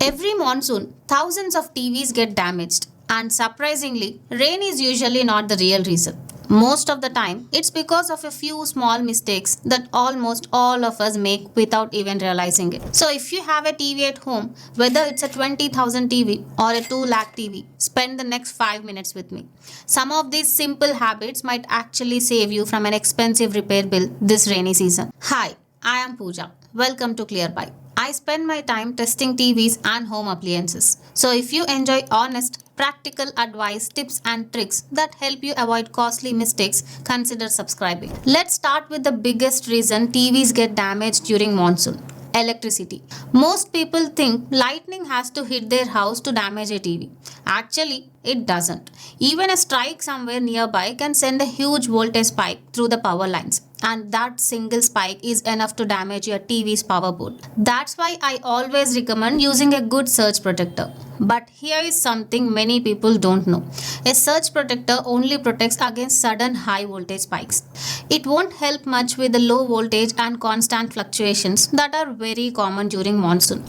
Every monsoon, thousands of TVs get damaged, and surprisingly, rain is usually not the real reason. Most of the time, it's because of a few small mistakes that almost all of us make without even realizing it. So, if you have a TV at home, whether it's a 20,000 TV or a 2 lakh TV, spend the next 5 minutes with me. Some of these simple habits might actually save you from an expensive repair bill this rainy season. Hi, I am Pooja. Welcome to ClearBuy. I spend my time testing TVs and home appliances. So if you enjoy honest, practical advice, tips and tricks that help you avoid costly mistakes, consider subscribing. Let's start with the biggest reason TVs get damaged during monsoon. Electricity. Most people think lightning has to hit their house to damage a TV. Actually, it doesn't. Even a strike somewhere nearby can send a huge voltage spike through the power lines, and that single spike is enough to damage your TV's power board. That's why I always recommend using a good surge protector. But here is something many people don't know. A surge protector only protects against sudden high voltage spikes. It won't help much with the low voltage and constant fluctuations that are very common during monsoon.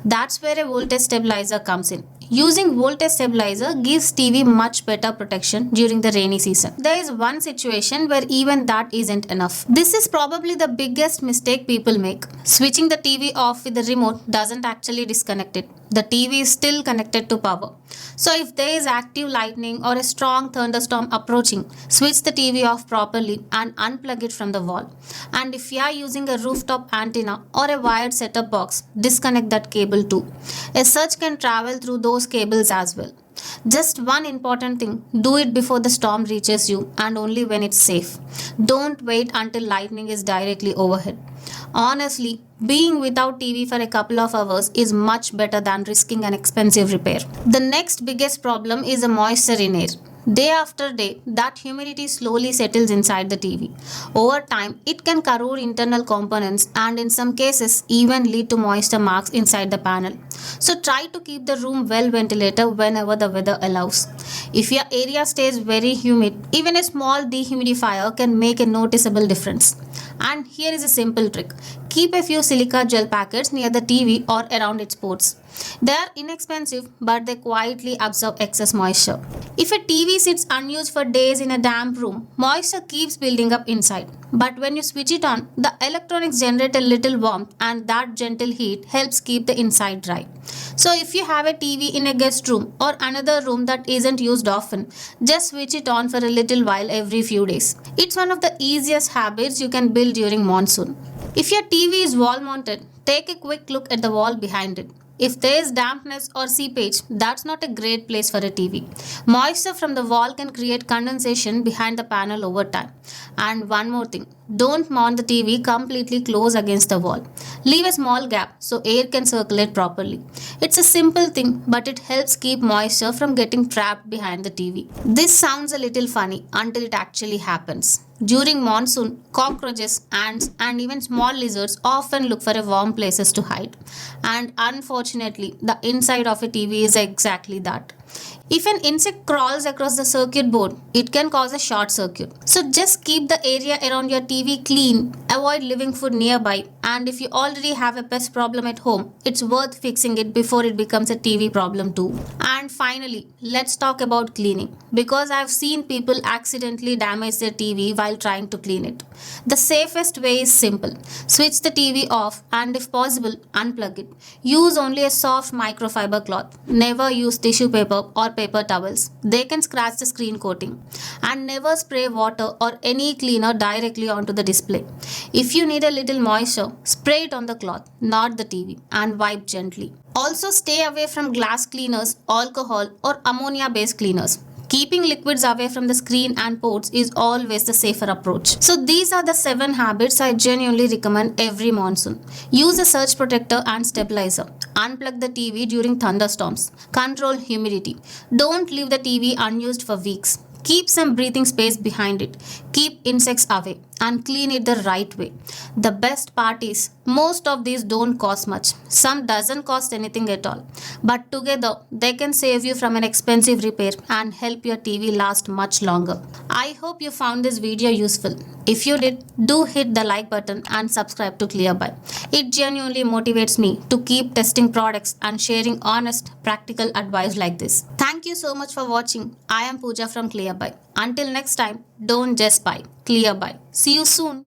That's where a voltage stabilizer comes in. Using voltage stabilizer gives TV much better protection during the rainy season. There is one situation where even that isn't enough. This is probably the biggest mistake people make. Switching the TV off with the remote doesn't actually disconnect it. The TV is still connected to power. So if there is active lightning or a strong thunderstorm approaching, switch the TV off properly and unplug it from the wall. And if you are using a rooftop antenna or a wired setup box, disconnect that cable too. A surge can travel through those cables as well. Just one important thing, do it before the storm reaches you and only when it's safe. Don't wait until lightning is directly overhead. Honestly, being without TV for a couple of hours is much better than risking an expensive repair. The next biggest problem is the moisture in air. Day after day, that humidity slowly settles inside the TV. Over time, it can corrode internal components and in some cases even lead to moisture marks inside the panel. So try to keep the room well ventilated whenever the weather allows. If your area stays very humid, even a small dehumidifier can make a noticeable difference. And here is a simple trick. Keep a few silica gel packets near the TV or around its ports. They are inexpensive, but they quietly absorb excess moisture. If a TV sits unused for days in a damp room, moisture keeps building up inside. But when you switch it on, the electronics generate a little warmth and that gentle heat helps keep the inside dry. So if you have a TV in a guest room or another room that isn't used often, just switch it on for a little while every few days. It's one of the easiest habits you can build during monsoon. If your TV is wall mounted, take a quick look at the wall behind it. If there is dampness or seepage, that's not a great place for a TV. Moisture from the wall can create condensation behind the panel over time. And one more thing, don't mount the TV completely close against the wall. Leave a small gap so air can circulate properly. It's a simple thing, but it helps keep moisture from getting trapped behind the TV. This sounds a little funny until it actually happens. During monsoon, cockroaches, ants, and even small lizards often look for warm places to hide. And unfortunately, the inside of a TV is exactly that. If an insect crawls across the circuit board, it can cause a short circuit. So just keep the area around your TV clean, avoid leaving food nearby, and if you already have a pest problem at home, it's worth fixing it before it becomes a TV problem too. And finally, let's talk about cleaning, because I've seen people accidentally damage their TV while trying to clean it. The safest way is simple. Switch the TV off and if possible, unplug it. Use only a soft microfiber cloth. Never use tissue paper or paper towels. They can scratch the screen coating. And never spray water or any cleaner directly onto the display. If you need a little moisture, spray it on the cloth, not the TV, and wipe gently. Also stay away from glass cleaners, alcohol or ammonia-based cleaners. Keeping liquids away from the screen and ports is always the safer approach. So these are the 7 habits I genuinely recommend every monsoon. Use a surge protector and stabilizer. Unplug the TV during thunderstorms. Control humidity. Don't leave the TV unused for weeks. Keep some breathing space behind it. Keep insects away and clean it the right way. The best part is most of these don't cost much. Some doesn't cost anything at all. But together they can save you from an expensive repair and help your TV last much longer. I hope you found this video useful. If you did, do hit the like button and subscribe to ClearBuy. It genuinely motivates me to keep testing products and sharing honest, practical advice like this. Thank you so much for watching. I am Pooja from ClearBuy. Until next time, don't just buy. ClearBuy. See you soon.